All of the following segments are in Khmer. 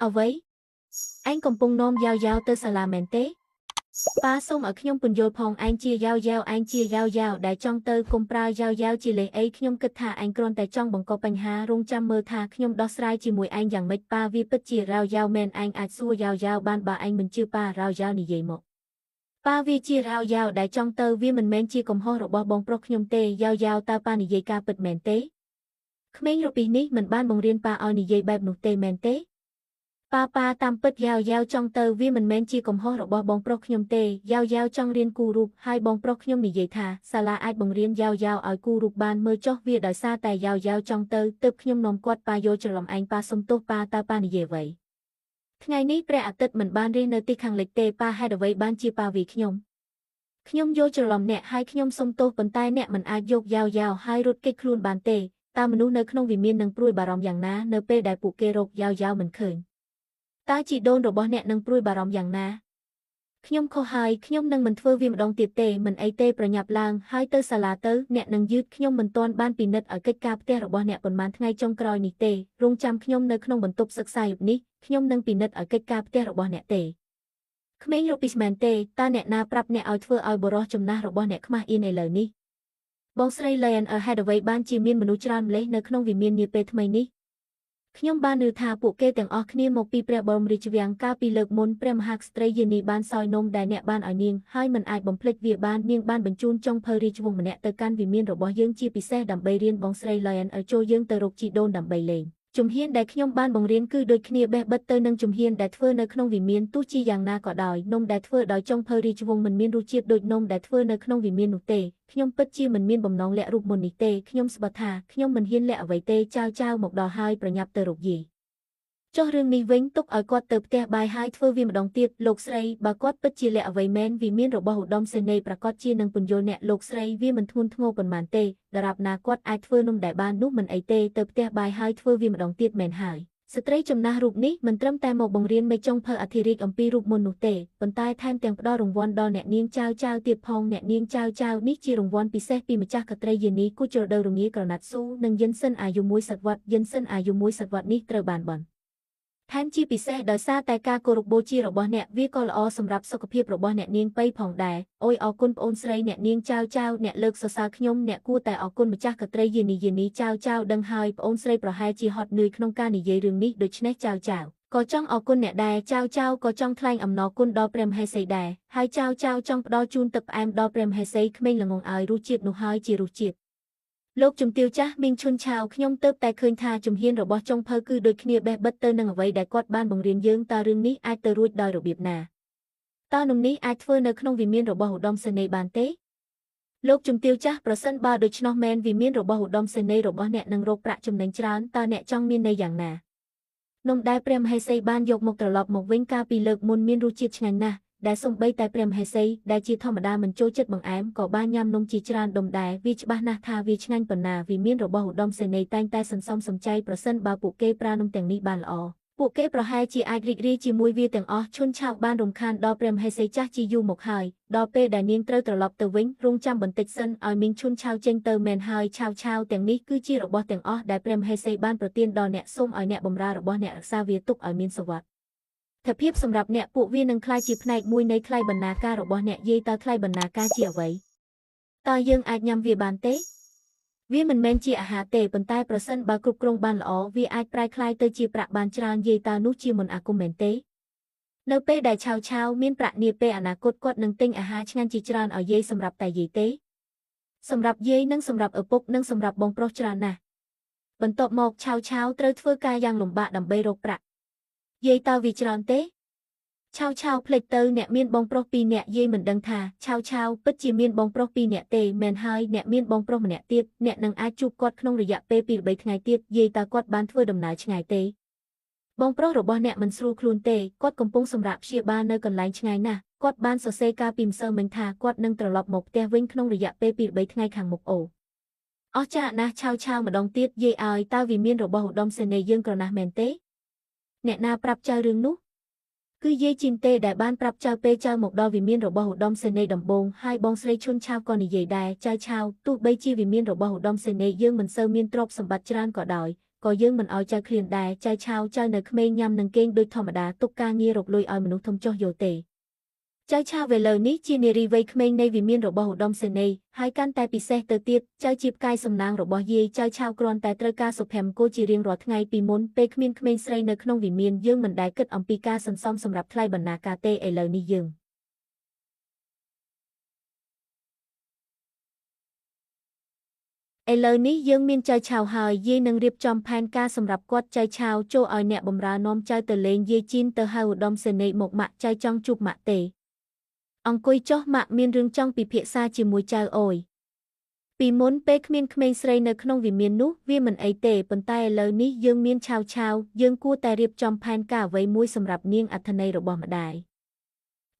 អ្វីអញកំពុងនាំយ៉ាវយ៉ាវទៅសាលាមែនទេប៉ាសូមឲ្យខ្ញុំពន្យល់ផងអញជាយ៉ាវយ៉ាវអញជាយ៉ាវយ៉ាវដែលចង់ទៅកុំប្រើយ៉ាវយ៉ាវជាលេសអីខ្ញុំគិតថាអញគ្រាន់តែចង់បង្កបញ្ហារងចាំមើលថាខ្ញុំដោះស្រាយជាមួយអញយ៉ាងម៉េចប៉ាវាពិតជាយ៉ាវយ៉ាវមែនអញអាចសួរយ៉ាវយ៉ាវបានបើអញមិនជឿប៉ាយ៉ាវយ៉ាវនិយាយមកប៉ាវាជាយ៉ាវយ៉ាវដែលចង់ទៅវាមិនមែនជាកំហុសរបស់បងប្រុសខ្ញុំទេយ៉ាវយ៉ាវតើប៉ានិយាយការពិតមែនទេក្មេងរូបនេះមិនបានបង្រៀនប៉ាឲ្យនិយាយបែបនោះទេមែនទេប៉ាតាមពិតយ៉ាវយ៉ាវចង់ទៅវាមិនមែនជាកំហុសរបស់បងប្រុសខ្ញុំទេយ៉ាវយ៉ាវចង់រៀនគូររូបហើយបងប្រុសខ្ញុំនិយាយថាសាលាអាចបង្រៀនយ៉ាវយ៉ាវឲ្យគូររូបបានមើលចុះវាដោយសារតែយ៉ាវយ៉ាវចង់ទៅទើបខ្ញុំនាំគាត់ប៉ាយល់ច្រឡំឯងប៉ាសុំទោសប៉ាតើប៉ានិយាយអ្វីថ្ងៃនេះព្រះអាទិត្យមិនបានរៀងនៅទីខាងលិចទេប៉ាហេតុអ្វីបានជាប៉ាវាខ្ញុំយល់ច្រឡំអ្នកហើយខ្ញុំសុំទោសប៉ុន្តែអ្នកមិនអាចយកយ៉ាវយ៉ាវហើយរត់គេចខ្លួនបានទេតើមនុស្សនៅក្នុងវិមាននឹងព្រួយបារម្ភយ៉ាងណានៅពេលដែលពួកគេរកយ៉ាវយ៉ាវមិនឃើញតើជីដូនរបស់អ្នកនឹងព្រួយបារម្ភយ៉ាងណាខ្ញុំខុសហើយខ្ញុំនឹងមិនធ្វើវាម្ដងទៀតទេមិនអីទេប្រញាប់ឡើងហើយទៅសាលាទៅអ្នកនឹងយឺតខ្ញុំមិនទាន់បានពិនិត្យឲ្យកិច្ចការផ្ទះរបស់អ្នកប៉ុន្មានថ្ងៃចុងក្រោយនេះទេរងចាំខ្ញុំនៅក្នុងបន្ទប់សិក្សាយប់នេះខ្ញុំនឹងពិនិត្យឲ្យកិច្ចការផ្ទះរបស់អ្នកទេក្មេងរូបពីស្មែនទេតើអ្នកណាប្រាប់អ្នកឲ្យធ្វើឲ្យបរិះចំណាស់របស់អ្នកខ្មាស់អៀនឥឡូវនេះបងស្រី Lion ហេតុអ្វីបានជាមានមនុស្សច្រើនម្លេះនៅក្នុងវិមាននាពេលថ្មីនេះខ្ញុំបានឮថាពួកគេទាំងអស់គ្នាមកពីព្រះបរមរាជវាំងកាលពីលើកមុនព្រះមហាក្សត្រីយានីបានសោយនំដែលអ្នកបានឲ្យនាងហើយមិនអាចបំភ្លេចវាបាននាងបានបញ្ជូនចុងភៅរាជវង្សម្នាក់ទៅកាន់វិមានរបស់យើងជាពិសេសដើម្បីរៀនបងស្រី Lion ឲ្យចូលយើងទៅរកជីដូនដើម្បីលេងជំហានដែលខ្ញុំបានបង្រៀនគឺដូចគ្នាបេះបិទទៅនឹងជំហានដែលធ្វើនៅក្នុងវិមានទោះជាយ៉ាងណាក៏ដោយនំដែលធ្វើដោយចុងភៅរាជវង្សមិនមានរសជាតិដូចនំដែលធ្វើនៅក្នុងវិមាននោះទេខ្ញុំពិតជាមិនមានបំណងលាក់រូបមុននេះទេខ្ញុំស្បត់ថាខ្ញុំមិនហ៊ានលាក់អ្វីទេចៅមកដល់ហើយប្រញាប់ទៅរកយាយចុះរឿងនេះវិញទុកឲ្យគាត់ទៅផ្ទះបាយហើយធ្វើវាម្ដងទៀតលោកស្រីបើគាត់ពិតជាលាក់អ្វីមែនវិមានរបស់ឧត្តមសេនីយ៍ប្រកាសជានឹងពន្យល់អ្នកលោកស្រីវាមិនធ្ងន់ធ្ងរប៉ុន្មានទេដរាបណាគាត់អាចធ្វើនំដែលបាននោះមិនអីទេទៅផ្ទះបាយហើយធ្វើវាម្ដងទៀតមែនហើយស្ត្រីចំណាស់រូបនេះមិនត្រឹមតែមកបង្រៀនមេចុងភៅអធិរាជអំពីរូបមុននោះទេប៉ុន្តែថែមទាំងផ្ដល់រង្វាន់ដល់អ្នកនាងចៅទៀតផងអ្នកនាងចៅនេះជារង្វាន់ពិសេសពីម្ចាស់កត្រីយានីគូជ្រដូវរងាក្រណាត់ស៊ូនិងយិនសិនអាយុ1សតវត្សយិនសិនអាយុ1សតវត្សនេះត្រូវបានបន់ថែមជាពិសេសដោយសារតែការគោរពបូជារបស់អ្នកវាក៏ល្អសម្រាប់សុខភាពរបស់អ្នកនាងប៉ៃផងដែរអូយអរគុណប្អូនស្រីអ្នកនាងចៅអ្នកលើកសរសើរខ្ញុំអ្នកគួរតែអរគុណម្ចាស់កត្រីយានីចៅដឹងហើយប្អូនស្រីប្រហែលជាហត់នឿយក្នុងការនិយាយរឿងនេះដូច្នេះចៅក៏ចង់អរគុណអ្នកដែរចៅក៏ចង់ថ្លែងអំណរគុណដល់ព្រះមហេសីដែរហើយចៅចង់ផ្ដល់ជូនទឹកផ្អែមដល់ព្រះមហេសីក្មេងល្ងងឲ្យរសជាតិនោះហើយជារសជាតិលោកជំទាវចាស់មីងឈុនឆាវខ្ញុំទើបតែឃើញថាជំហានរបស់ចុងភៅគឺដូចគ្នាបេះបិទទៅនឹងអ្វីដែលគាត់បានបង្រៀនយើងតើរឿងនេះអាចទៅរួចដោយរបៀបណាតើនំនេះអាចធ្វើនៅក្នុងវិមានរបស់ឧត្តមសេនីយ៍បានទេលោកជំទាវចាស់ប្រសិនបើដូច្នោះមែនវិមានរបស់ឧត្តមសេនីយ៍របស់អ្នកនឹងរកប្រាក់ចំណេញច្រើនតើអ្នកចង់មានន័យយ៉ាងណានំដែលព្រះមហេសីបានយកមកត្រឡប់មកវិញកាលពីលើកមុនមានរសជាតិឆ្ងាញ់ណាស់ដែលសូម្បីតែព្រះមហេសីដែលជាធម្មតាមិនចូលចិត្តបង្អែមក៏បានញ៉ាំនំជាច្រើនដុំដែរវាច្បាស់ណាស់ថាវាឆ្ងាញ់ប៉ុណ្ណាវិមានរបស់ឧត្តមសេនីយ៍តែងតែសន្សំសំចៃប្រសិនបើពួកគេប្រើនំទាំងនេះបានល្អពួកគេប្រហែលជាអាចរីករាយជាមួយវាទាំងអស់ឈុនឆាវបានរំខានដល់ព្រះមហេសីចាស់ជាយូរមកហើយដល់ពេលដែលនាងត្រូវត្រឡប់ទៅវិញរងចាំបន្តិចសិនឲ្យមីងឈុនឆាវចេញទៅមែនហើយឆាវទាំងនេះគឺជារបស់ទាំងអស់ដែលព្រះមហេសីបានប្រទានដល់អ្នកសូមឲ្យអ្នកបម្រើរបស់អ្នករក្សាវាទុកឲ្យមានសុវត្ថិភាពសម្រាប់អ្នកពួកវានឹងក្លាយជាផ្នែកមួយនៃថ្លៃបណ្ណាការរបស់អ្នកយាយតើថ្លៃបណ្ណាការជាអ្វីតើយើងអាចញ៉ាំវាបានទេវាមិនមែនជាអាហារទេប៉ុន្តែប្រសិនបើគ្រប់គ្រងបានល្អវាអាចប្រែក្លាយទៅជាប្រាក់បានច្រើនយាយតើនោះជាមន្តអាគមមែនទេនៅពេលដែលឆាវមានប្រាក់នាពេលអនាគតគាត់នឹងទិញអាហារឆ្ងាញ់ជាច្រើនឲ្យយាយសម្រាប់តែយាយទេសម្រាប់យាយនិងសម្រាប់ឪពុកនិងសម្រាប់បងប្រុសច្រើនណាស់បន្ទាប់មកឆាវត្រូវធ្វើការយ៉ាងលំបាកដើម្បីរកប្រាក់យាយតើវាច្រើនទេឆាវភ្លេចទៅអ្នកមានបងប្រុស2នាក់យាយមិនដឹងថាឆាវពិតជាមានបងប្រុស2នាក់ទេមែនហើយអ្នកមានបងប្រុសម្នាក់ទៀតអ្នកនឹងអាចជួបគាត់ក្នុងរយៈពេល2 3ថ្ងៃទៀតយាយតើគាត់បានធ្វើដំណើរឆ្ងាយទេបងប្រុសរបស់អ្នកមិនស្រួលខ្លួនទេគាត់កំពុងសម្រាប់ព្យាបាលនៅកន្លែងឆ្ងាយណាស់គាត់បានសរសេរការពីម្សិលមិញថាគាត់នឹងត្រឡប់មកផ្ទះវិញក្នុងរយៈពេល2 3ថ្ងៃខាងមុខអូអស់ចាណាស់ឆាវម្ដងទៀតយាយឲ្យតើវិមានរបស់ឧត្តមសេនីយ៍យើងក្រណាស់មែនទេអ្នកណាប្រាប់ចៅរឿងនោះគឺយាយជីនទេដែលបានប្រាប់ចៅពេលចៅមកដល់វិមានរបស់ឧត្តមសេនីយ៍ដំបូងហើយបងស្រីឈុនឆាវក៏និយាយដែរចៅទោះបីជាវិមានរបស់ឧត្តមសេនីយ៍យើងមិនសូវមានទ្រព្យសម្បត្តិច្រើនក៏ដោយ ក៏យើងមិនឲ្យចៅឃ្លានដែរចៅឆាវចៅនៅក្មេងញ៉ាំនឹងគេងដូចធម្មតាទុកការងាររកលុយឲ្យមនុស្សធំចុះយកទេចៅឆាវវេលើនេះជានារីវ័យក្មេងនៃវិមានរបស់ឧត្តមសេនីយ៍ហើយកាន់តែពិសេសទៅទៀតចៅជាផ្កាយសំណាងរបស់យាយចៅឆាវគ្រាន់តែត្រូវការសុភមង្គលជារៀងរាល់ថ្ងៃពីមុនពេលគ្មានក្មេងស្រីនៅក្នុងវិមានយើងមិនដែលគិតអំពីការសន្សំសម្រាប់ថ្លៃបណ្ណាការទេឥឡូវនេះយើងមានចៅឆាវហើយយាយនឹងរៀបចំផែនការសម្រាប់គាត់ចៅឆាវចូលឲ្យអ្នកបម្រើនាំចៅទៅលេងយាយជីនទៅហៅឧត្តមសេនីយ៍មកម៉ាក់ចៅចង់ជួបម៉ាក់ទេអង្គុយចុះម៉ាក់មានរឿងចង់ពិភាក្សាជាមួយចៅអើយពីមុនពេលគ្មានក្មេងស្រីនៅក្នុងវិមាននោះវាមិនអីទេប៉ុន្តែឥឡូវនេះយើងមានឆាវយើងគួរតែរៀបចំផែនការអ្វីមួយសម្រាប់នាងអត្ថន័យរបស់ម្ដាយ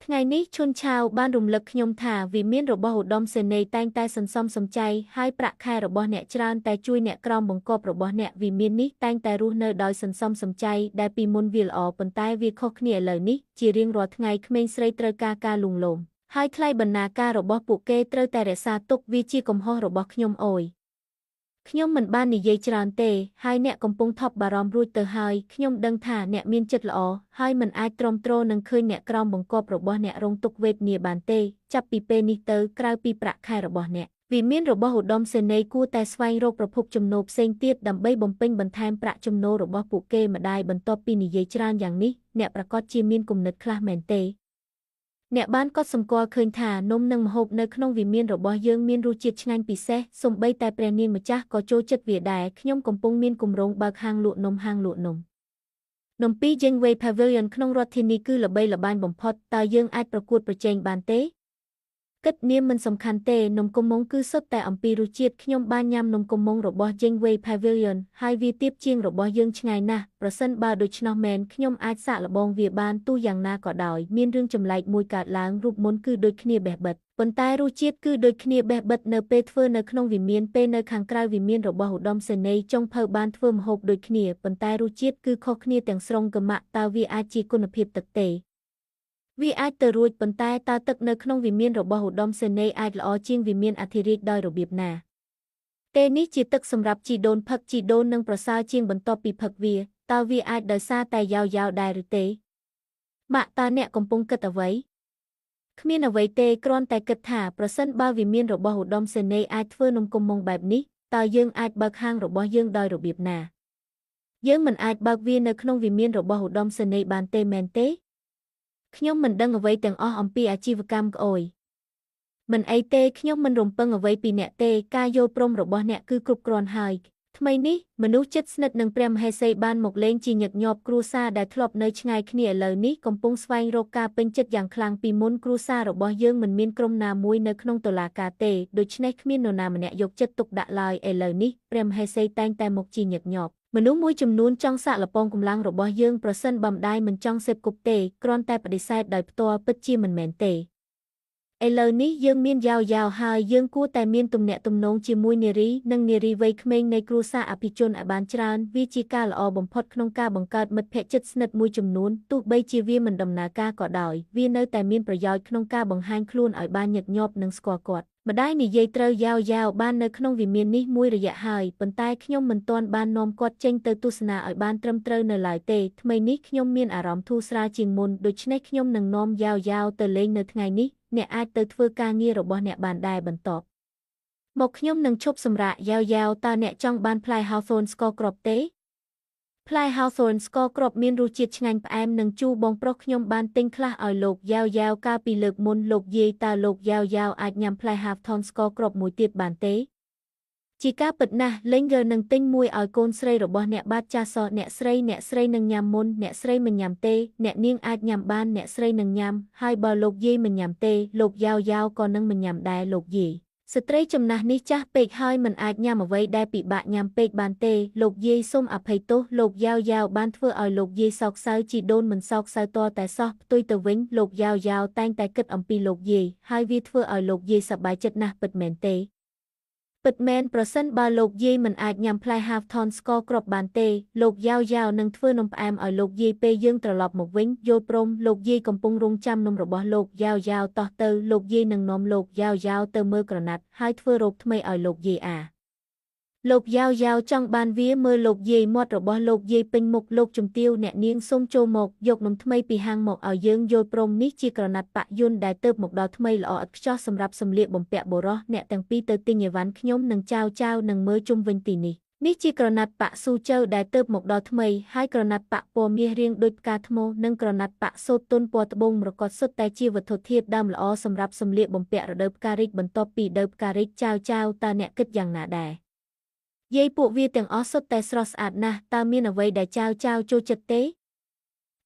ថ្ងៃនេះឈុនឆាវបានរំលឹកខ្ញុំថាវិមានរបស់ឧត្តមសេនីយ៍តែងតែសន្សំសំចៃហើយប្រាក់ខែរបស់អ្នកច្រើនតែជួយអ្នកក្រោមបង្គាប់របស់អ្នកវិមាននេះតែងតែរស់នៅដោយសន្សំសំចៃដែលពីមុនវាល្អប៉ុន្តែវាខុសគ្នាឥឡូវនេះជារៀងរាល់ថ្ងៃក្មេងស្រីត្រូវការលួងលោមហើយថ្លៃបណ្ណាការរបស់ពួកគេត្រូវតែរក្សាទុកវាជាកំហុសរបស់ខ្ញុំអើយខ្ញុំមិនបាននិយាយច្រើនទេហើយអ្នកកំពុងថប់បារម្ភរួចទៅហើយខ្ញុំដឹងថាអ្នកមានចិត្តល្អហើយមិនអាចទ្រាំទ្រនឹងឃើញអ្នកក្រោមបង្គាប់របស់អ្នករងទុក្ខវេទនាបានទេចាប់ពីពេលនេះទៅក្រៅពីប្រាក់ខែរបស់អ្នកវិមានរបស់ឧត្តមសេនីយ៍គួរតែស្វែងរកប្រភពចំណូលផ្សេងទៀតដើម្បីបំពេញបន្ថែមប្រាក់ចំណូលរបស់ពួកគេម្ដាយបន្ទាប់ពីនិយាយច្រើនយ៉ាងនេះអ្នកប្រកាសជាមានគំនិតខ្លះមែនទេអ្នកបានកត់សម្គាល់ឃើញថានំនិងម្ហូបនៅក្នុងវិមានរបស់យើងមានរសជាតិឆ្ងាញ់ពិសេសសូម្បីតែព្រះនាងម្ចាស់ក៏ចូលចិត្តវាដែរខ្ញុំកំពុងមានគម្រោងបើកហាងលក់នំនំពីរ Jingwei Pavilion ក្នុងរដ្ឋធានីគឺល្បីល្បាញបំផុតតើយើងអាចប្រកួតប្រជែងបានទេគិតនាមមិនសំខាន់ទេនំកុំម៉ុងគឺសុទ្ធតែអំពីរសជាតិខ្ញុំបានញ៉ាំនំកុំម៉ុងរបស់ Jingwei Pavilion ហើយវាទាបជាងរបស់យើងឆ្ងាយណាស់ប្រសិនបើដូច្នោះមែនខ្ញុំអាចសាកល្បងវាបានទោះយ៉ាងណាក៏ដោយមានរឿងចម្លែកមួយកើតឡើងរូបមន្តគឺដូចគ្នាបេះបិទប៉ុន្តែរសជាតិគឺដូចគ្នាបេះបិទនៅពេលធ្វើនៅក្នុងវិមានពេលនៅខាងក្រៅវិមានរបស់ឧត្តមសេនីយ៍ចុងភៅបានធ្វើម្ហូបដូចគ្នាប៉ុន្តែរសជាតិគឺខុសគ្នាទាំងស្រុងកម៉ាក់តើវាអាចជាគុណភាពទឹកទេវាអាចទៅរួចប៉ុន្តែតើទឹកនៅក្នុងវិមានរបស់ឧត្តមសេនីយ៍អាចល្អជាងវិមានអធិរាជដោយរបៀបណាទេនេះជាទឹកសម្រាប់ជីដូនផឹកជីដូននឹងប្រសើរជាងបន្ទាប់ពីផឹកវាតើវាអាចដោយសារតែយ៉ាវដែរឬទេម៉ាក់តើអ្នកកំពុងគិតអ្វីគ្មានអ្វីទេគ្រាន់តែគិតថាប្រសិនបើវិមានរបស់ឧត្តមសេនីយ៍អាចធ្វើនំកុំម៉ុងបែបនេះតើយើងអាចបើកហាងរបស់យើងដោយរបៀបណាយើងមិនអាចបើកវានៅក្នុងវិមានរបស់ឧត្តមសេនីយ៍បានទេមែនទេខ្ញុំមិនដឹងអ្វីទាំងអស់អំពីអាជីវកម្មក្អយមិនអីទេខ្ញុំមិនរំពឹងអ្វីពីអ្នកទេការយល់ព្រមរបស់អ្នកគឺគ្រប់គ្រាន់ហើយថ្មីនេះមនុស្សជិតស្និទ្ធនឹងព្រះមហេសីបានមកលេងជាញឹកញាប់គ្រួសារដែលធ្លាប់នៅឆ្ងាយគ្នាឥឡូវនេះកំពុងស្វែងរកការពេញចិត្តយ៉ាងខ្លាំងពីមុនគ្រួសាររបស់យើងមិនមានក្រុមណាមួយនៅក្នុងតុលាការទេដូច្នេះគ្មាននរណាម្នាក់យកចិត្តទុកដាក់ឡើយឥឡូវនេះព្រះមហេសីតែងតែមកជាញឹកញាប់មនុស្សមួយចំនួនចង់សាកល្បងកម្លាំងរបស់យើងប្រសិនបើម្ដាយមិនចង់សេពគប់ទេគ្រាន់តែបដិសេធដោយផ្ទាល់ពិតជាមិនមែនទេឥឡូវនេះយើងមានយ៉ាវហើយយើងគួរតែមានទំនាក់ទំនងជាមួយនារីនិងនារីវ័យក្មេងនៃគ្រួសារអភិជនឲ្យបានច្រើនវាជាការល្អបំផុតក្នុងការបង្កើតមិត្តភក្តិជិតស្និទ្ធមួយចំនួនទោះបីជាវាមិនដំណើរការក៏ដោយវានៅតែមានប្រយោជន៍ក្នុងការបង្ហាញខ្លួនឲ្យបានញឹកញាប់និងស្គាល់គាត់ម្ដាយនិយាយត្រូវយ៉ាវបាននៅក្នុងវិមាននេះមួយរយៈហើយប៉ុន្តែខ្ញុំមិនទាន់បាននាំគាត់ចេញទៅទស្សនាឲ្យបានត្រឹមត្រូវនៅឡើយទេថ្មីនេះខ្ញុំមានអារម្មណ៍ធូរស្រាលជាងមុនដូច្នេះខ្ញុំនឹងនាំយ៉ាវទៅលេងនៅថ្ងៃនេះអ្នកអាចទៅធ្វើការងាររបស់អ្នកបានដែរបន្ទាប់មកខ្ញុំនឹងឈប់សម្រាកយ៉ាវតើអ្នកចង់បានផ្លែ Hawthorne ស្ករគ្រាប់ទេផ្លែ Hawthorne ស្ករគ្រាប់មានរសជាតិឆ្ងាញ់ផ្អែមនិងជូរបងប្រុសខ្ញុំបានទិញខ្លះឲ្យលោកយ៉ាវកាលពីលើកមុនលោកយាយតើលោកយ៉ាវអាចញ៉ាំផ្លែ Hawthorne ស្ករគ្រាប់មួយទៀតបានទេជាការពិតណាស់លេងនឹងទិញមួយឲ្យកូនស្រីរបស់អ្នកបាទចាស់សអ្នកស្រីនឹងញ៉ាំមុនអ្នកស្រីមិនញ៉ាំទេអ្នកនាងអាចញ៉ាំបានអ្នកស្រីនឹងញ៉ាំហើយបើលោកយាយមិនញ៉ាំទេលោកយ៉ាវក៏នឹងមិនញ៉ាំដែរលោកយាយស្ត្រីចំណាស់នេះចាស់ពេកហើយមិនអាចញ៉ាំអ្វីដែលពិបាកញ៉ាំពេកបានទេលោកយាយសូមអភ័យទោសលោកយ៉ាវបានធ្វើឲ្យលោកយាយសោកសៅជីដូនមិនសោកសៅតតែសោះផ្ទុយទៅវិញលោកយ៉ាវតែងតែគិតអំពីលោកយាយហើយវាធ្វើឲ្យលោកយាយសប្បាយចិត្តណាស់ពិតមែនទេពិតមែនប្រសិនបើលោកយាយមិនអាចញ៉ាំផ្លែ Hawthorne ស្ករគ្រាប់បានទេលោកយ៉ាវនឹងធ្វើនំផ្អែមឲ្យលោកយាយពេលយើងត្រឡប់មកវិញយល់ព្រមលោកយាយកំពុងរង់ចាំនំរបស់លោកយ៉ាវតោះទៅលោកយាយនឹងនាំលោកយ៉ាវទៅមើលក្រណាត់ហើយធ្វើរោគថ្មីឲ្យលោកយាយ លោកយ៉ាវយ៉ាវចង់បានវាមើលលោកយាយមាត់របស់លោកយាយពេញមុខលោកជំទាវអ្នកនាងសូមចូលមកយកនំថ្មីពីហាងមកឲ្យយើងយល់ព្រមនេះជាក្រណាត់ប៉ាក់យុនដែលទៅមកដល់ថ្មីល្អឥតខ្ចោះសម្រាប់សម្លៀកបំពាក់បុរសអ្នកទាំងពីរទៅទិញអីវ៉ាន់ខ្ញុំនឹងចៅនឹងមើលជុំវិញទីនេះនេះជាក្រណាត់ប៉ាក់ស៊ូជើដែលទៅមកដល់ថ្មីហើយក្រណាត់ប៉ាក់ពណ៌មាសរាងដូចផ្កាថ្មនិងក្រណាត់ប៉ាក់សូត្រទន់ពណ៌ត្បូងមរកតសុទ្ធតែជាវត្ថុធាតុដើមល្អសម្រាប់សម្លៀកបំពាក់រដូវផ្ការីកបន្ទាប់ពីរដូវផ្ការីកចៅតើអ្នកគិតយ៉ាងណាដែរយាយពួកវាទាំងអស់សុទ្ធតែស្រស់ស្អាតណាស់តើមានអ្វីដែលចៅចូលចិត្តទេ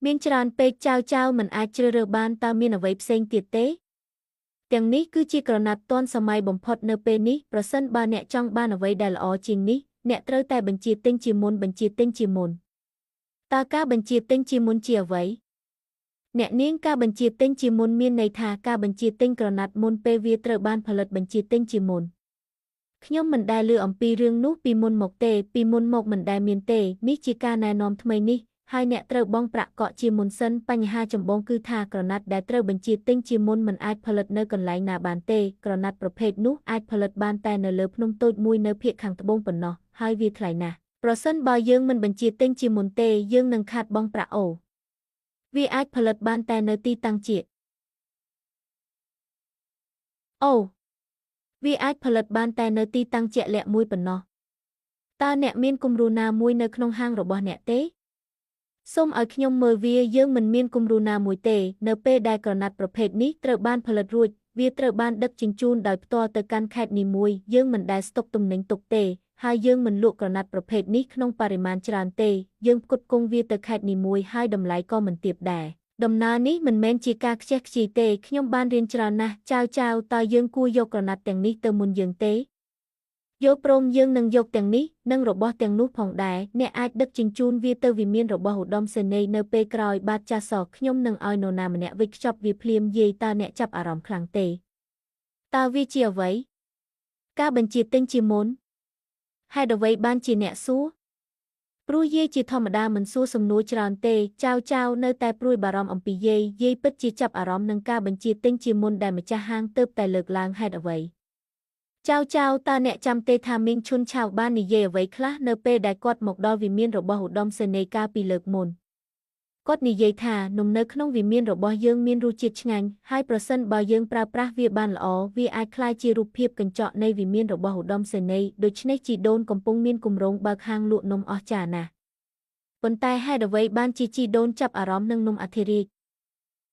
មានច្រើនពេកចៅមិនអាចជ្រើសរើសបានតើមានអ្វីផ្សេងទៀតទេទាំងនេះគឺជាក្រណាត់ទាន់សម័យបំផុតនៅពេលនេះប្រសិនបើអ្នកចង់បានអ្វីដែលល្អជាងនេះអ្នកត្រូវតែបញ្ជាទិញជាមុនតើការបញ្ជាទិញជាមុនជាអ្វីអ្នកនាងការបញ្ជាទិញជាមុនមានន័យថាការបញ្ជាទិញក្រណាត់មុនពេលវាត្រូវបានផលិតបញ្ជាទិញជាមុនខ្ញុំមិនដែលឮអំពីរឿងនោះពីមុនមកទេពីមុនមកមិនដែលមានទេនេះជាការណែនាំថ្មីនេះហើយអ្នកត្រូវបង់ប្រាក់កក់ជាមុនសិនបញ្ហាចម្បងគឺថាក្រណាត់ដែលត្រូវបញ្ជាទិញជាមុនមិនអាចផលិតនៅកន្លែងណាបានទេក្រណាត់ប្រភេទនោះអាចផលិតបានតែនៅលើភ្នំតូចមួយនៅភាគខាងត្បូងប៉ុណ្ណោះហើយវាថ្លៃណាស់ប្រសិនបើយើងមិនបញ្ជាទិញជាមុនទេយើងនឹងខាតបង់ប្រាក់វាអាចផលិតបានតែនៅទីតាំងជាវាអាចផលិតបានតែនៅទីតាំងជាក់លាក់មួយប៉ុណ្ណោះតើអ្នកមានគំរូណាមួយនៅក្នុងហាងរបស់អ្នកទេសូមឲ្យខ្ញុំមើលវាយើងមិនមានគំរូណាមួយទេនៅពេលដែលក្រណាត់ប្រភេទនេះត្រូវបានផលិតរួចវាត្រូវបានដឹកជញ្ជូនដោយផ្ទាល់ទៅកាន់ខេត្តនីមួយយើងមិនដែលស្តុកទំនិញទុកទេហើយយើងមិនលក់ក្រណាត់ប្រភេទនេះក្នុងបរិមាណច្រើនទេយើងផ្គត់ផ្គង់វាទៅខេត្តនីមួយហើយតម្លៃក៏មិនទាបដែរដំណើរនេះមិនមែនជាការខ្ជះខ្ជាយទេខ្ញុំបានរៀនច្រើនណាស់ចៅតើយើងគួរយកក្រណាត់ទាំងនេះទៅមុនយើងទេយល់ព្រមយើងនឹងយកទាំងនេះនិងរបស់ទាំងនោះផងដែរអ្នកអាចដឹកជញ្ជូនវាទៅវិមានរបស់ឧត្តមសេនីយ៍នៅពេលក្រោយបាទចាស់សខ្ញុំនឹងឲ្យនរណាម្នាក់វិចខ្ចប់វាភ្លាមយាយតើអ្នកចាប់អារម្មណ៍ខ្លាំងទេតើវាជាអ្វីការបញ្ជាទិញជាមុនហេតុអ្វីបានជាអ្នកសួរព្រោះយាយជាធម្មតាមិនសួរសំណួរច្រើនទេចៅនៅតែព្រួយបារម្ភអំពីយាយពិតជាចាប់អារម្មណ៍នឹងការបញ្ជាទិញជាមុនដែលម្ចាស់ហាងទើបតែលើកឡើងហេតុអ្វីចៅតើអ្នកចាំទេថាមីងឈុនឆាវបាននិយាយអ្វីខ្លះនៅពេលដែលគាត់មកដល់វិមានរបស់ឧត្តមសេនីយ៍កាលពីលើកមុនគាត់និយាយថានំនៅក្នុងវិមានរបស់យើងមានរសជាតិឆ្ងាញ់ហើយប្រសិនបើយើងប្រើប្រាស់វាបានល្អវាអាចក្លាយជារូបភាពកញ្ចក់នៃវិមានរបស់ឧត្តមសេនីយ៍ដូច្នេះជីដូនកំពុងមានគម្រោងបើកហាងលក់នំអស្ចារ្យណាស់ប៉ុន្តែហេតុអ្វីបានជាជីដូនចាប់អារម្មណ៍នឹងនំអធិរាជ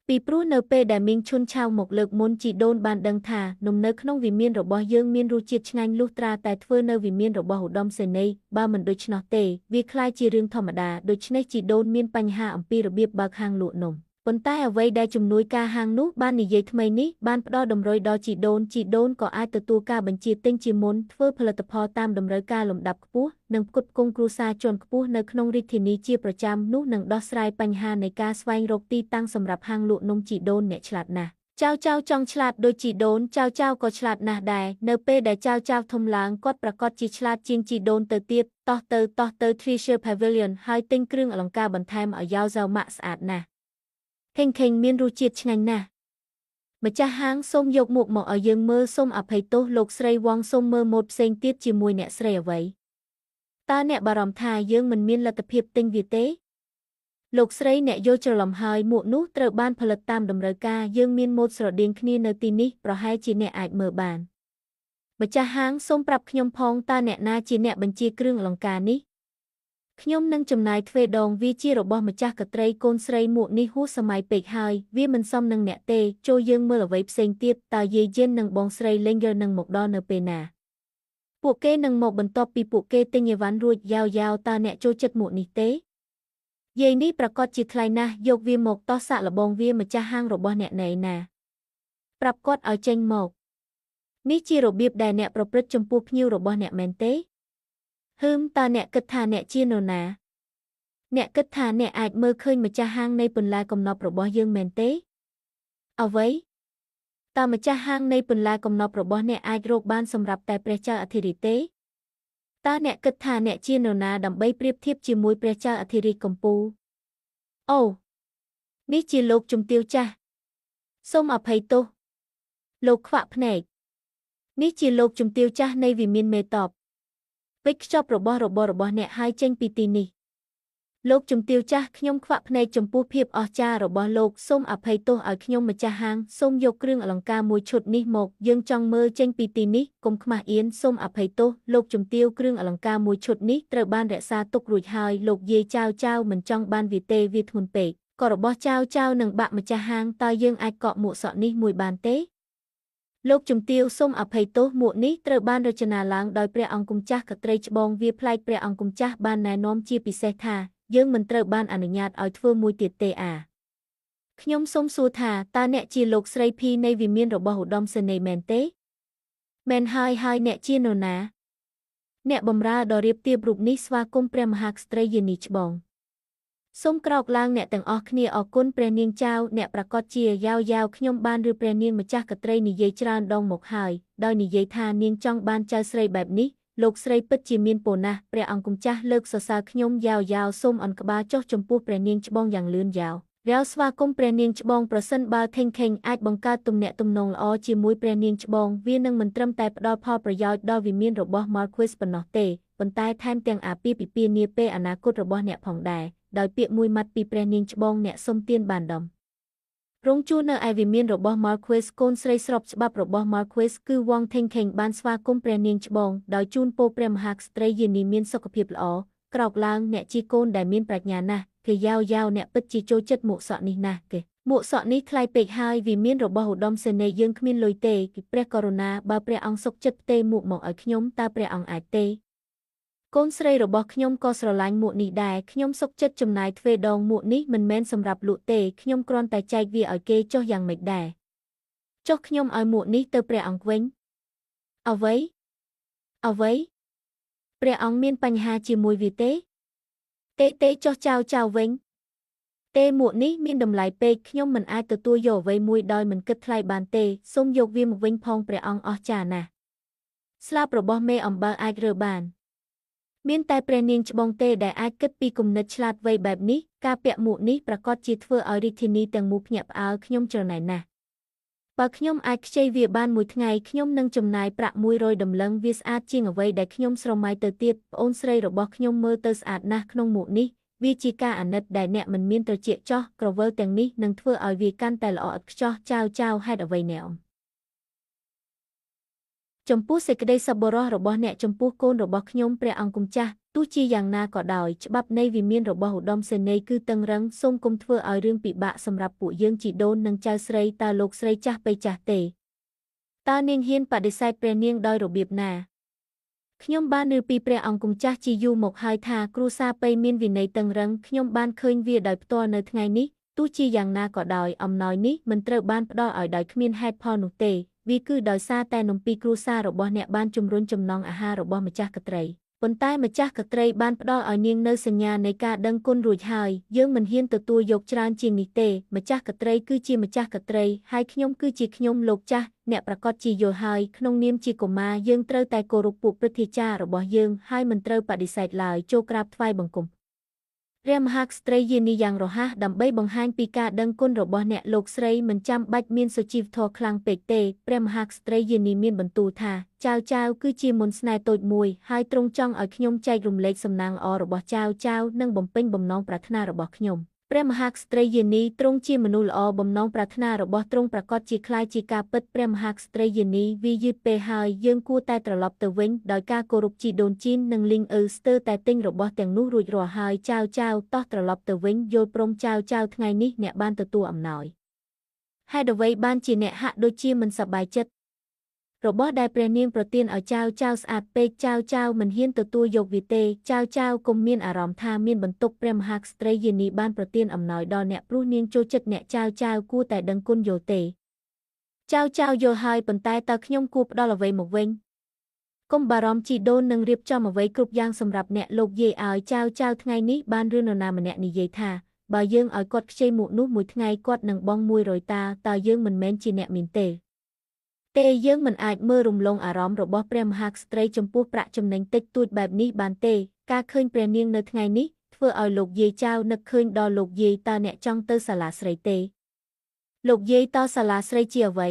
ពីព្រោះនៅពេលដែលមីងឈុនឆាវមកលើកមុនជីដូនបានដឹងថានំនៅក្នុងវិមានរបស់យើងមានរសជាតិឆ្ងាញ់លុះត្រាតែធ្វើនៅវិមានរបស់ឧត្តមសេនីយ៍បើមិនដូច្នោះទេវាក្លាយជារឿងធម្មតាដូច្នេះជីដូនមានបញ្ហាអំពីរបៀបបើកហាងលក់នំប៉ុន្តែអ្វីដែលជំនួយការហាងនោះបាននិយាយថ្មីនេះបានផ្ដល់តម្រុយដល់ជីដូនក៏អាចទទួលការបញ្ជាទិញជាមុនធ្វើផលិតផលតាមតម្រូវការលំដាប់ខ្ពស់និងផ្គត់ផ្គង់គ្រួសារជាន់ខ្ពស់នៅក្នុងរាជធានីជាប្រចាំនោះនឹងដោះស្រាយបញ្ហានៃការស្វែងរកទីតាំងសម្រាប់ហាងលក់នំជីដូនអ្នកឆ្លាតណាស់ចៅចង់ឆ្លាតដូចជីដូនចៅក៏ឆ្លាតណាស់ដែរនៅពេលដែលចៅធំឡើងគាត់ប្រកាសជាឆ្លាតជាងជីដូនទៅទៀតតោះទៅ Treasure Pavilion ហើយទិញគ្រឿងអលង្ការបន្ថែមឲ្យយ៉ាវម៉ាក់ស្អាតណាស់ខេងមានរសជាតិឆ្ងាញ់ណាស់ម្ចាស់ហាងសូមយកមុខមកឲ្យយើងមើលសូមអភ័យទោសលោកស្រីវងសូមមើលម៉ូដផ្សេងទៀតជាមួយអ្នកស្រីអ្វីតើអ្នកបារម្ភថាយើងមិនមានលទ្ធភាពទិញវាទេលោកស្រីអ្នកយល់ច្រឡំហើយមួកនោះត្រូវបានផលិតតាមតម្រូវការយើងមានម៉ូដស្រដៀងគ្នានៅទីនេះប្រហែលជាអ្នកអាចមើលបានម្ចាស់ហាងសូមប្រាប់ខ្ញុំផងតើអ្នកណាជាអ្នកបញ្ជាគ្រឿងអលង្ការនេះខ្ញុំនឹងចំណាយទ្វេដងវាជារបស់ម្ចាស់កត្រីកូនស្រីមួកនេះហួសសម័យពេកហើយវាមិនសមនឹងអ្នកទេចូលយើងមើលអ្វីផ្សេងទៀតតើយាយយិននិងបងស្រីលេងនឹងមកដល់នៅពេលណាពួកគេនឹងមកបន្ទាប់ពីពួកគេទិញអីវ៉ាន់រួចយ៉ាវតើអ្នកចូលចិត្តមួកនេះទេយាយនេះប្រកាសជាថ្លៃណាស់យកវាមកតោះសាក់លបងវាម្ចាស់ហាងរបស់អ្នកណែណាប្រាប់គាត់ឲ្យចេញមកនេះជារបៀបដែលអ្នកប្រព្រឹត្តចំពោះភ្ញៀវរបស់អ្នកមែនទេតើអ្នកគិតថាអ្នកជានរណាអ្នកគិតថាអ្នកអាចមើលឃើញម្ចាស់ហាងនៃបន្លែកំណប់របស់យើងមែនទេអ្វីតើម្ចាស់ហាងនៃបន្លែកំណប់របស់អ្នកអាចរកបានសម្រាប់តែព្រះចៅអធិរាជទេតើអ្នកគិតថាអ្នកជានរណាដើម្បីប្រៀបធៀបជាមួយព្រះចៅអធិរាជកំពូលនេះជាលោកជំទាវចាស់សូមអភ័យទោសលោកខ្វាក់ភ្នែកនេះជាលោកជំទាវចាស់នៃវិមានមេតប វិចខ្ចប់របស់អ្នកហើយចេញពីទីនេះលោកជំទាវចាស់ខ្ញុំខ្វាក់ភ្នែកចំពោះភាពអស្ចារ្យរបស់លោកសូមអភ័យទោសឲ្យខ្ញុំម្ចាស់ហាងសូមយកគ្រឿងអលង្ការមួយឈុតនេះមកយើងចង់មើលចេញពីទីនេះកុំខ្មាស់អៀនសូមអភ័យទោសលោកជំទាវគ្រឿងអលង្ការមួយឈុតនេះត្រូវបានរក្សាទុករួចហើយលោកយាយចៅមិនចង់បានវាទេវាធ្ងន់ពេកក៏របស់ចៅនឹងបាក់ម្ចាស់ហាងតើយើងអាចកក់មួកសក់នេះមួយបានទេលោកជំទាវសូមអភ័យទោសមួកនេះត្រូវបានរចនាឡើងដោយព្រះអង្គគុំចាស់កត្រីច្បងវាប្លែកព្រះអង្គគុំចាស់បានណែនាំជាពិសេសថាយើងមិនត្រូវបានអនុញ្ញាតឲ្យធ្វើមួយទៀតទេខ្ញុំសូមសួរថាតើអ្នកជាលោកស្រីភីនៃវិមានរបស់ឧត្តមសេនីយ៍មែនទេមែនហើយអ្នកជានរណាអ្នកបម្រើដ៏រៀបទៀបរូបនេះស្វាគមន៍ព្រះមហាក្សត្រីយានីច្បងសូមក្រោកឡើងអ្នកទាំងអស់គ្នាអរគុណព្រះនាងចៅអ្នកប្រកាសជាយ៉ាវខ្ញុំបានឬព្រះនាងម្ចាស់កត្រីនិយាយច្រើនដងមកហើយដោយនិយាយថានាងចង់បានចៅស្រីបែបនេះលោកស្រីពិតជាមានពរណាស់ព្រះអង្គគុំចាស់លើកសរសើរខ្ញុំយ៉ាវសូមអន់ក្បាលចុះចំពោះព្រះនាងច្បងយ៉ាងលឿនយ៉ាវស្វាគមន៍ព្រះនាងច្បងប្រសិនបើថេងខេងអាចបង្កើតទំនាក់ទំនងល្អជាមួយព្រះនាងច្បងវានឹងមិនត្រឹមតែផ្ដល់ផលប្រយោជន៍ដល់វិមានរបស់ Marquis ប៉ុណ្ណោះទេប៉ុន្តែថែមទាំងអាពាហ៍ពិពាហ៍នាពេលអនាគតរបស់អ្នកផងដែរដោយពាក្យមួយម៉ាត់ពីព្រះនាងច្បងអ្នកសុំទានបានដំរងជួលនៅឯវិមានរបស់ Marquis កូនស្រីស្របច្បាប់របស់ Marquis គឺវ៉ងថេងខេងបានស្វាគមន៍ព្រះនាងច្បងដោយជូនពរព្រះមហាក្សត្រីយានីមានសុខភាពល្អក្រោកឡើងអ្នកជាកូនដែលមានប្រាជ្ញាណាស់គេយ៉ាវអ្នកពិតជាចូលចិត្តមួកសក់នេះណាស់គេមួកសក់នេះថ្លៃពេកហើយវិមានរបស់ឧត្តមសេនីយ៍យើងគ្មានលុយទេគឺព្រះករុណាបើព្រះអង្គសុខចិត្តផ្ទេរមួកមកឲ្យខ្ញុំតើព្រះអង្គអាចទេកូនស្រីរបស់ខ្ញុំក៏ស្រឡាញ់មួកនេះដែរខ្ញុំសុខចិត្តចំណាយទ្វេដងមួកនេះមិនមែនសម្រាប់លក់ទេខ្ញុំគ្រាន់តែចែកវាឲ្យគេចុះយ៉ាងម៉េចដែរចុះខ្ញុំឲ្យមួកនេះទៅព្រះអង្គវិញអ្វីព្រះអង្គមានបញ្ហាជាមួយវាទេចុះចៅវិញទេមួកនេះមានតម្លៃពេកខ្ញុំមិនអាចទទួលយកអ្វីមួយដោយមិនគិតថ្លៃបានទេសូមយកវាមកវិញផងព្រះអង្គអស្ចារ្យណាស់ស្លាបរបស់មេអំបៅអាចរើបានមានតែព្រះនាងច្បងទេដែលអាចគិតពីគំនិតឆ្លាតវៃបែបនេះការពាក់មួកនេះប្រកាសជាធ្វើឲ្យរាជធានីទាំងមូលភ្ញាក់ផ្អើលខ្ញុំច្រណែនណាស់បើខ្ញុំអាចខ្ចីវាបានមួយថ្ងៃខ្ញុំនឹងចំណាយប្រាក់100ដំឡឹងវាស្អាតជាងអ្វីដែលខ្ញុំស្រមៃទៅទៀតប្អូនស្រីរបស់ខ្ញុំមើលទៅស្អាតណាស់ក្នុងមួកនេះវាជាការអាណិតដែលអ្នកមិនមានត្រចៀកចោះក្រវិលទាំងនេះនឹងធ្វើឲ្យវាកាន់តែល្អឥតខ្ចោះចៅហេតុអ្វីអ្នកចំពោះសេចក្តីសប្បុរសរបស់អ្នកចំពោះកូនរបស់ខ្ញុំព្រះអង្គគុំចាស់ទោះជាយ៉ាងណាក៏ដោយច្បាប់នៃវិមានរបស់ឧត្តមសេនីយ៍គឺតឹងរ៉ឹងសូមកុំធ្វើឲ្យរឿងពិបាកសម្រាប់ពួកយើងជីដូននិងចៅស្រីតើលោកស្រីចាស់ពេកចាស់ទេតើនាងហ៊ានបដិសេធព្រះនាងដោយរបៀបណាខ្ញុំបានឮពីព្រះអង្គគុំចាស់ជាយូរមកហើយថាគ្រួសារប៉ីមានវិន័យតឹងរ៉ឹងខ្ញុំបានឃើញវាដោយផ្ទាល់នៅថ្ងៃនេះទោះជាយ៉ាងណាក៏ដោយអំណោយនេះមិនត្រូវបានផ្ដល់ឲ្យដោយគ្មានហេតុផលនោះទេវាគឺដោយសារតែនំពីគ្រួសាររបស់អ្នកបានជំរុញចំណង់អាហាររបស់ម្ចាស់កត្រីប៉ុន្តែម្ចាស់កត្រីបានផ្ដល់ឲ្យនាងនៅសញ្ញានៃការដឹងគុណរួចហើយយើងមិនហ៊ានទទួលយកច្រើនជាងនេះទេម្ចាស់កត្រីគឺជាម្ចាស់កត្រីហើយខ្ញុំគឺជាខ្ញុំលោកចាស់អ្នកប្រកាសជាយល់ហើយក្នុងនាមជាកុមារយើងត្រូវតែគោរពពួកព្រឹទ្ធាចារ្យរបស់យើងហើយមិនត្រូវបដិសេធឡើយចូលក្រាបថ្វាយបង្គំព្រះមហាក្សត្រីយានីយ៉ាងរហ័សដើម្បីបង្ហាញពីការដឹងគុណរបស់អ្នកលោកស្រីមិនចាំបាច់មានសុជីវធម៌ខ្លាំងពេកទេព្រះមហាក្សត្រីយានីមានបន្ទូលថាចៅគឺជាមន្តស្នេហ៍តូចមួយហើយទ្រង់ចង់ឲ្យខ្ញុំចែករំលែកសំណាងល្អរបស់ចៅនិងបំពេញបំណងប្រាថ្នារបស់ខ្ញុំព្រះមហាក្សត្រីយានីទ្រង់ជាមនុស្សល្អបំណងប្រាថ្នារបស់ទ្រង់ប្រកាសជាคล้ายជាការពិតព្រះមហាក្សត្រីយានីវាយឺតពេលហើយយើងគួរតែត្រឡប់ទៅវិញដោយការគោរពជីដូនជីននិងលីងស្ទើរតែទិញរបស់ទាំងនោះរួចរាល់ហើយចៅតោះត្រឡប់ទៅវិញយល់ព្រមចៅថ្ងៃនេះអ្នកបានទទួលអំណោយហេតុអ្វីបានជាអ្នកហាក់ដូចជាមិនសប្បាយចិត្តរបស់ដែលព្រះនាងប្រទានឲ្យចៅស្អាតពេកចៅមិនហ៊ានទទួលយកវាទេចៅកុំមានអារម្មណ៍ថាមានបន្ទុកព្រះមហាក្សត្រីយានីបានប្រទានអំណោយដល់អ្នកព្រោះនាងចូលចិត្តអ្នកចៅគួរតែដឹងគុណយល់ទេចៅយល់ហើយប៉ុន្តែតើខ្ញុំគួរផ្ដល់អ្វីមកវិញកុំបារម្ភជីដូននឹងរៀបចំអ្វីគ្រប់យ៉ាងសម្រាប់អ្នកលោកយាយឲ្យចៅថ្ងៃនេះបានរឿងនរណាម្នាក់និយាយថាបើយើងឲ្យគាត់ខ្ចីមួកនោះមួយថ្ងៃគាត់នឹងបង់100តើយើងមិនមែនជាអ្នកមានទេយើងមិនអាចមើលរំលងអារម្មណ៍របស់ព្រះមហាក្សត្រីចំពោះប្រាក់ចំណេញតិចតួចបែបនេះបានទេការឃើញព្រះនាងនៅថ្ងៃនេះធ្វើឲ្យលោកយាយចៅនឹកឃើញដល់លោកយាយតើអ្នកចង់ទៅសាលាស្រីទេលោកយាយតើសាលាស្រីជាអ្វី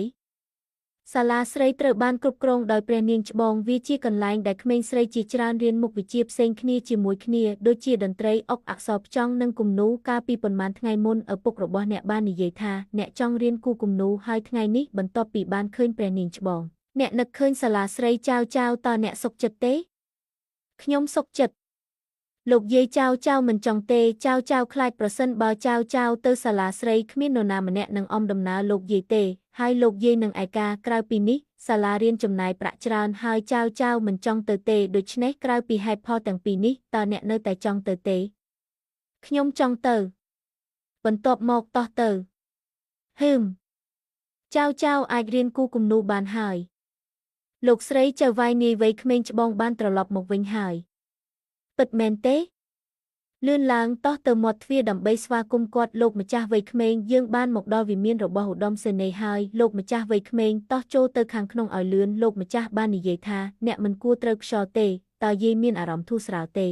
សាលាស្រីត្រូវបានគ្រប់គ្រងដោយព្រះនាងច្បងវាជាកន្លែងដែលក្មេងស្រីជាច្រើនរៀនមុខវិជ្ជាផ្សេងគ្នាជាមួយគ្នាដូចជាតន្ត្រីអុកអក្សរផ្ចង់និងគំនូរកាលពីប៉ុន្មានថ្ងៃមុនឪពុករបស់អ្នកបាននិយាយថាអ្នកចង់រៀនគូគំនូរហើយថ្ងៃនេះបន្ទាប់ពីបានឃើញព្រះនាងច្បងអ្នកនឹកឃើញសាលាស្រីចៅតើអ្នកសុខចិត្តទេខ្ញុំសុខចិត្តលោកយាយចៅមិនចង់ទេចៅខ្លាចប្រសិនបើចៅទៅសាលាស្រីគ្មាននរណាម្នាក់នឹងអមដំណើរលោកយាយទេហើយលោកយាយនឹងឯកាក្រៅពីនេះសាលារៀនចំណាយប្រាក់ច្រើនហើយចៅមិនចង់ទៅទេដូច្នេះក្រៅពីហេតុផលទាំងពីរនេះតើអ្នកនៅតែចង់ទៅទេខ្ញុំចង់ទៅបន្ទាប់មកតោះទៅហឹមចៅអាចរៀនគូគំនូរបានហើយលោកស្រីចៅវាយនាយវ័យក្មេងច្បងបានត្រឡប់មកវិញហើយពិតមែនទេលឿនឡើងតោះទៅមាត់ទ្វារដើម្បីស្វាគមន៍គាត់លោកម្ចាស់វ័យក្មេងយើងបានមកដល់វិមានរបស់ឧត្តមសេនីយ៍ហើយលោកម្ចាស់វ័យក្មេងតោះចូលទៅខាងក្នុងឲ្យលឿនលោកម្ចាស់បាននិយាយថាអ្នកមិនគួរត្រូវខ្យល់ទេតើយាយមានអារម្មណ៍ធូរស្រាលទេ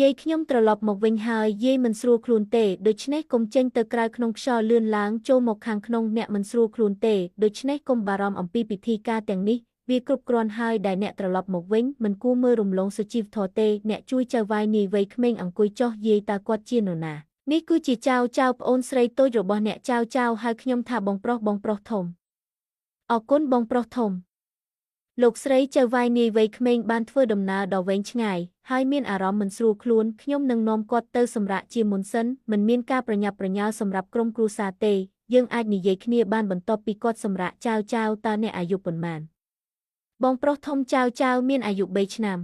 យាយខ្ញុំត្រឡប់មកវិញហើយយាយមិនស្រួលខ្លួនទេដូច្នេះកុំចេញទៅក្រៅក្នុងខ្យល់លឿនឡើងចូលមកខាងក្នុងអ្នកមិនស្រួលខ្លួនទេដូច្នេះកុំបារម្ភអំពីពិធីការទាំងនេះវាគ្រប់គ្រាន់ហើយដែលអ្នកត្រឡប់មកវិញមិនគួរមើលរំលងសុជីវធម៌ទេអ្នកជួយចៅវាយនាយវ័យក្មេងអង្គុយចុះយាយតើគាត់ជានរណានេះគឺជាចៅប្អូនស្រីតូចរបស់អ្នកចៅហើយខ្ញុំថាបងប្រុសធំអរគុណបងប្រុសធំលោកស្រីចៅវាយនាយវ័យក្មេងបានធ្វើដំណើរដ៏វែងឆ្ងាយហើយមានអារម្មណ៍មិនស្រួលខ្លួនខ្ញុំនឹងនាំគាត់ទៅសម្រាកជាមុនសិនមិនមានការប្រញាប់ប្រញាល់សម្រាប់ក្រុមគ្រួសារទេយើងអាចនិយាយគ្នាបានបន្ទាប់ពីគាត់សម្រាកចៅតើអ្នកអាយុប៉ុន្មានបងប្រុសធំចៅមានអាយុ3ឆ្នាំ